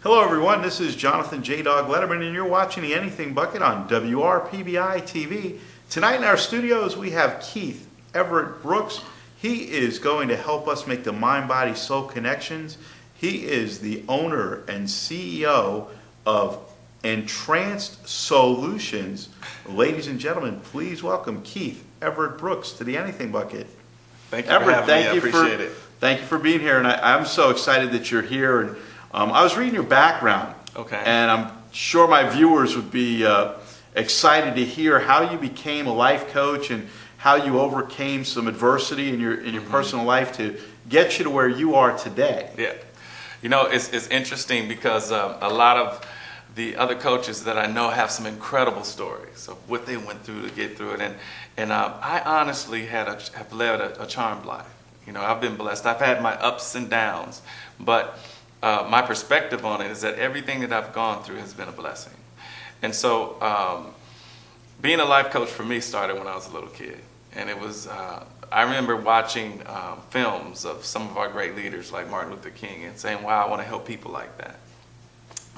Hello everyone, this is Jonathan J. Dog Letterman and you're watching the Anything Bucket on WRPBI TV. Tonight in our studios we have Keith Everett Brooks. He is going to help us make the mind-body-soul connections. He is the owner and CEO of Entranced Solutions. Ladies and gentlemen, please welcome Keith Everett Brooks to the Anything Bucket. Thank you for having me. I appreciate it. Thank you for being here, and I'm so excited that you're here. And I was reading your background, and I'm sure my viewers would be excited to hear how you became a life coach and how you overcame some adversity in your personal life to get you to where you are today. Yeah, you know, it's interesting because a lot of the other coaches that I know have some incredible stories of what they went through to get through it, and I honestly have led a charmed life. You know, I've been blessed. I've had my ups and downs, but my perspective on it is that everything that I've gone through has been a blessing. And so being a life coach for me started when I was a little kid. And it was, I remember watching films of some of our great leaders like Martin Luther King and saying, wow, I want to help people like that.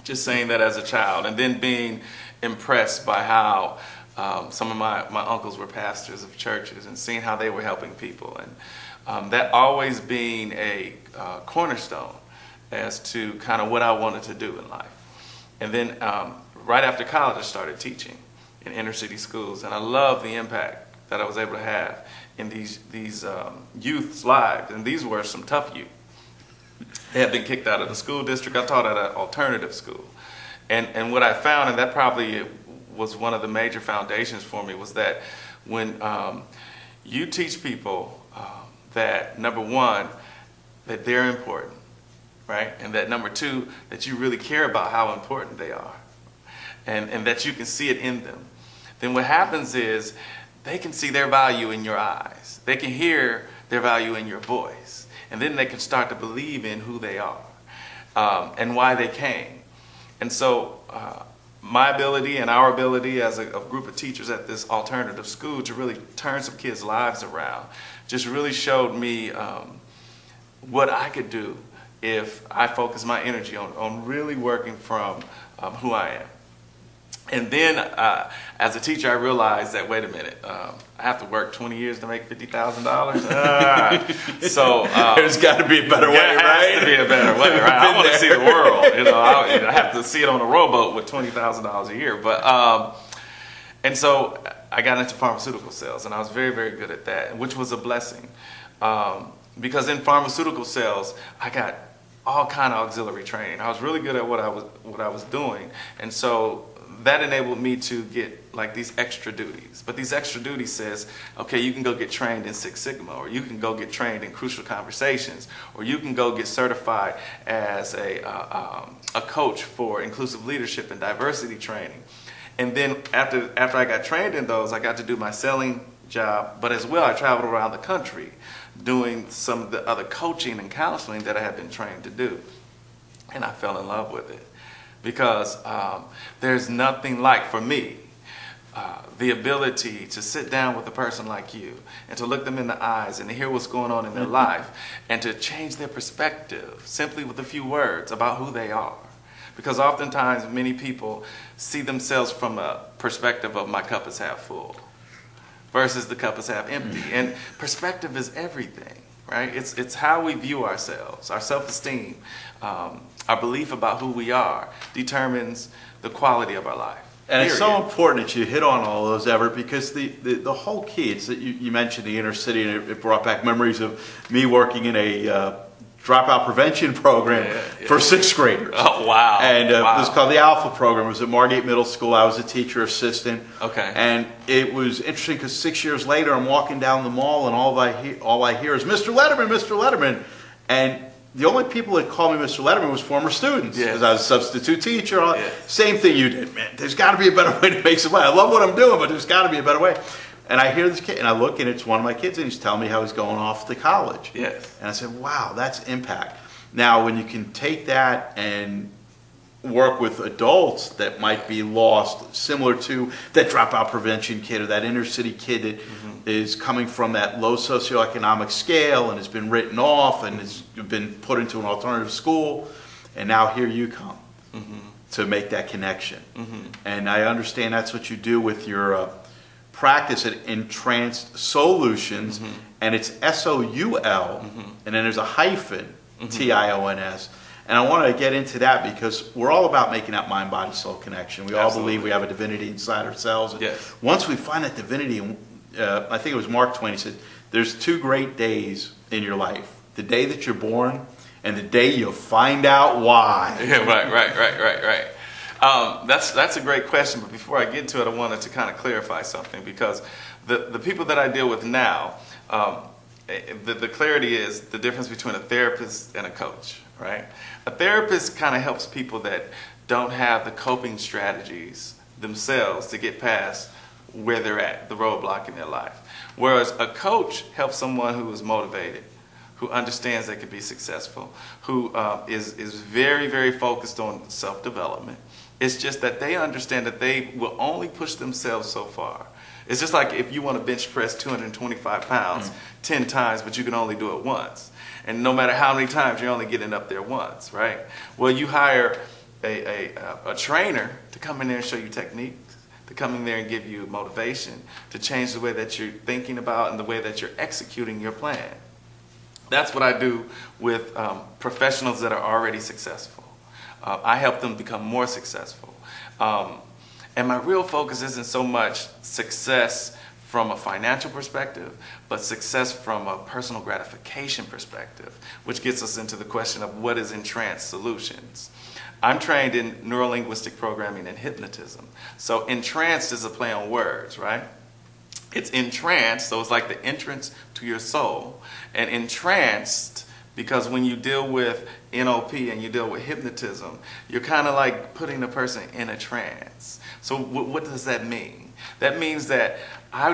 Just saying that as a child. And then being impressed by how some of my uncles were pastors of churches and seeing how they were helping people. And that always being a cornerstone as to kind of what I wanted to do in life. And then right after college, I started teaching in inner city schools, and I love the impact that I was able to have in these youth's lives, and these were some tough youth. They had been kicked out of the school district. I taught at an alternative school, and what I found, and that probably was one of the major foundations for me, was that when you teach people that, number one, that they're important, right? And that number two, that you really care about how important they are, and that you can see it in them. Then what happens is they can see their value in your eyes. They can hear their value in your voice. And then they can start to believe in who they are and why they came. And so my ability and our ability as a group of teachers at this alternative school to really turn some kids' lives around just really showed me what I could do if I focus my energy on really working from who I am. And then as a teacher, I realized that, wait a minute, I have to work 20 years to make $50,000? So there's got to be a better way, right? There has to be a better way, right? I want to see the world. You know, I have to see it on a rowboat with $20,000 a year. But and so I got into pharmaceutical sales, and I was very, very good at that, which was a blessing. Because in pharmaceutical sales, I got all kind of auxiliary training. I was really good at what I was doing, and so that enabled me to get like these extra duties. But these extra duties says, okay, you can go get trained in Six Sigma, or you can go get trained in Crucial Conversations, or you can go get certified as a coach for inclusive leadership and diversity training. And then after I got trained in those, I got to do my selling job, but as well I traveled around the country doing some of the other coaching and counseling that I had been trained to do. And I fell in love with it. Because there's nothing like, for me, the ability to sit down with a person like you and to look them in the eyes and to hear what's going on in their life and to change their perspective simply with a few words about who they are. Because oftentimes many people see themselves from a perspective of my cup is half full versus the cup is half empty. And perspective is everything, right? It's how we view ourselves, our self-esteem. Our belief about who we are determines the quality of our life. And it's so important that you hit on all those, Everett, because the whole key, it's that you mentioned the inner city, and it brought back memories of me working in a dropout prevention program for sixth graders. Oh, wow. And it was called the Alpha program. It was at Margate Middle School. I was a teacher assistant. Okay. And it was interesting because 6 years later, I'm walking down the mall, and all I hear is, Mr. Letterman, Mr. Letterman. And the only people that called me Mr. Letterman was former students, because I was a substitute teacher. Same thing you did, man. There's got to be a better way to make some money. I love what I'm doing, but there's got to be a better way. And I hear this kid, and I look, and it's one of my kids, and he's telling me how he's going off to college. Yes. And I said, wow, that's impact. Now, when you can take that and work with adults that might be lost, similar to that dropout prevention kid or that inner city kid that is coming from that low socioeconomic scale and has been written off and has been put into an alternative school, and now here you come. to make that connection. Mm-hmm. And I understand that's what you do with your practice at Entranced Solutions, Mm-hmm. and it's SOUL, and then there's a hyphen, TIONS. And I want to get into that because we're all about making that mind, body, soul connection. We all Absolutely. believe we have a divinity inside ourselves. And Yes. once we find that divinity, I think it was Mark Twain, he said, there's two great days in your life. The day that you're born and the day you find out why. Yeah, right. That's a great question, but before I get to it, I wanted to kind of clarify something because the people that I deal with now, the clarity is the difference between a therapist and a coach, right? A therapist kind of helps people that don't have the coping strategies themselves to get past where they're at, the roadblock in their life. Whereas a coach helps someone who is motivated, who understands they can be successful, who is very, very focused on self-development. It's just that they understand that they will only push themselves so far. It's just like if you want to bench press 225 pounds 10 times, but you can only do it once. And no matter how many times, you're only getting up there once, right? Well, you hire a trainer to come in there and show you techniques, to come in there and give you motivation, to change the way that you're thinking about and the way that you're executing your plan. That's what I do with professionals that are already successful. I help them become more successful. And my real focus isn't so much success from a financial perspective, but success from a personal gratification perspective, which gets us into the question of what is Entranced Solutions. I'm trained in neurolinguistic programming and hypnotism. So entranced is a play on words, right? It's entranced, so it's like the entrance to your soul. And entranced, because when you deal with NLP and you deal with hypnotism, you're kind of like putting the person in a trance. So what does that mean? That means that I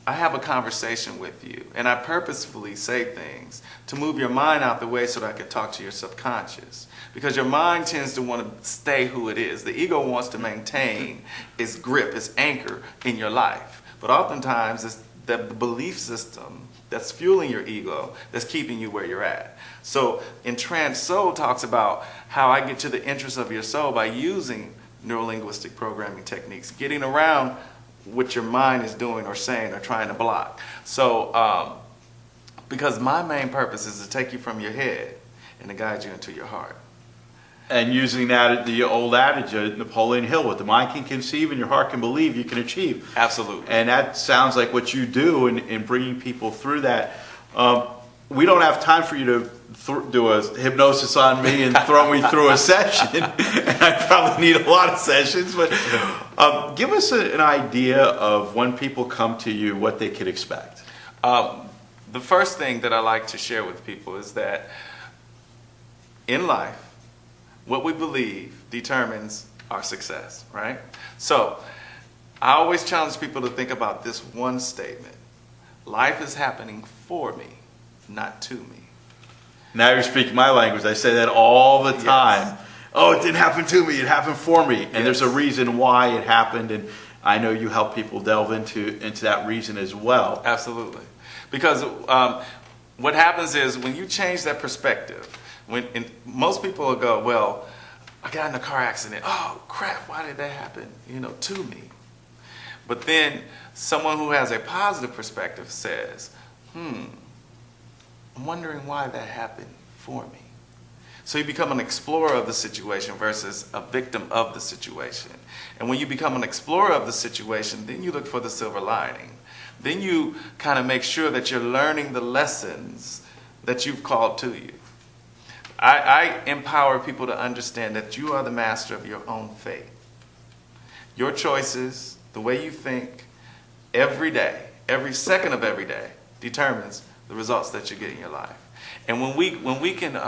have a conversation with you, and I purposefully say things to move your mind out the way so that I can talk to your subconscious. Because your mind tends to want to stay who it is. The ego wants to maintain its grip, its anchor in your life. But oftentimes, it's the belief system that's fueling your ego that's keeping you where you're at. So, Entranced Soul talks about how I get to the interest of your soul by using neurolinguistic programming techniques, getting around what your mind is doing or saying or trying to block. So, because my main purpose is to take you from your head and to guide you into your heart. And using that, the old adage of Napoleon Hill, what the mind can conceive and your heart can believe, you can achieve. Absolutely. And that sounds like what you do in bringing people through that. We don't have time for you to do a hypnosis on me and throw me through a session. And I probably need a lot of sessions. But give us an idea of when people come to you, what they could expect. The first thing that I like to share with people is that in life, what we believe determines our success, right? So I always challenge people to think about this one statement. Life is happening for me, not to me. Now you're speaking my language. I say that all the time. Yes. Oh, it didn't happen to me. It happened for me. And Yes. there's a reason why it happened. And I know you help people delve into that reason as well. Absolutely. Because what happens is when you change that perspective, most people will go, well, I got in a car accident. Oh, crap, why did that happen, to me? But then someone who has a positive perspective says, I'm wondering why that happened for me. So you become an explorer of the situation versus a victim of the situation. And when you become an explorer of the situation, then you look for the silver lining. Then you kind of make sure that you're learning the lessons that you've called to you. I empower people to understand that you are the master of your own fate. Your choices, the way you think, every day, every second of every day, determines the results that you get in your life. And when we can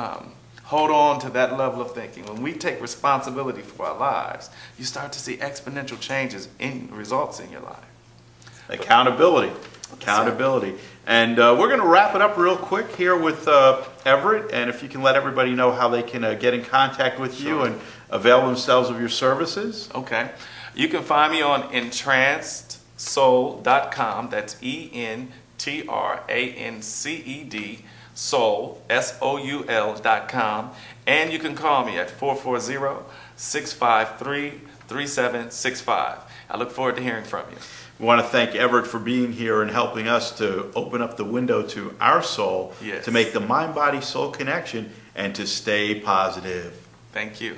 hold on to that level of thinking, when we take responsibility for our lives, you start to see exponential changes in results in your life. Accountability. And we're going to wrap it up real quick here with Everett. And if you can let everybody know how they can get in contact with you and avail themselves of your services. Okay. You can find me on entrancedsoul.com. That's ENTRANCED Soul, SOUL.com, and you can call me at 440-653-3765. I look forward to hearing from you. We want to thank Everett for being here and helping us to open up the window to our soul, Yes. to make the mind-body-soul connection, and to stay positive. Thank you.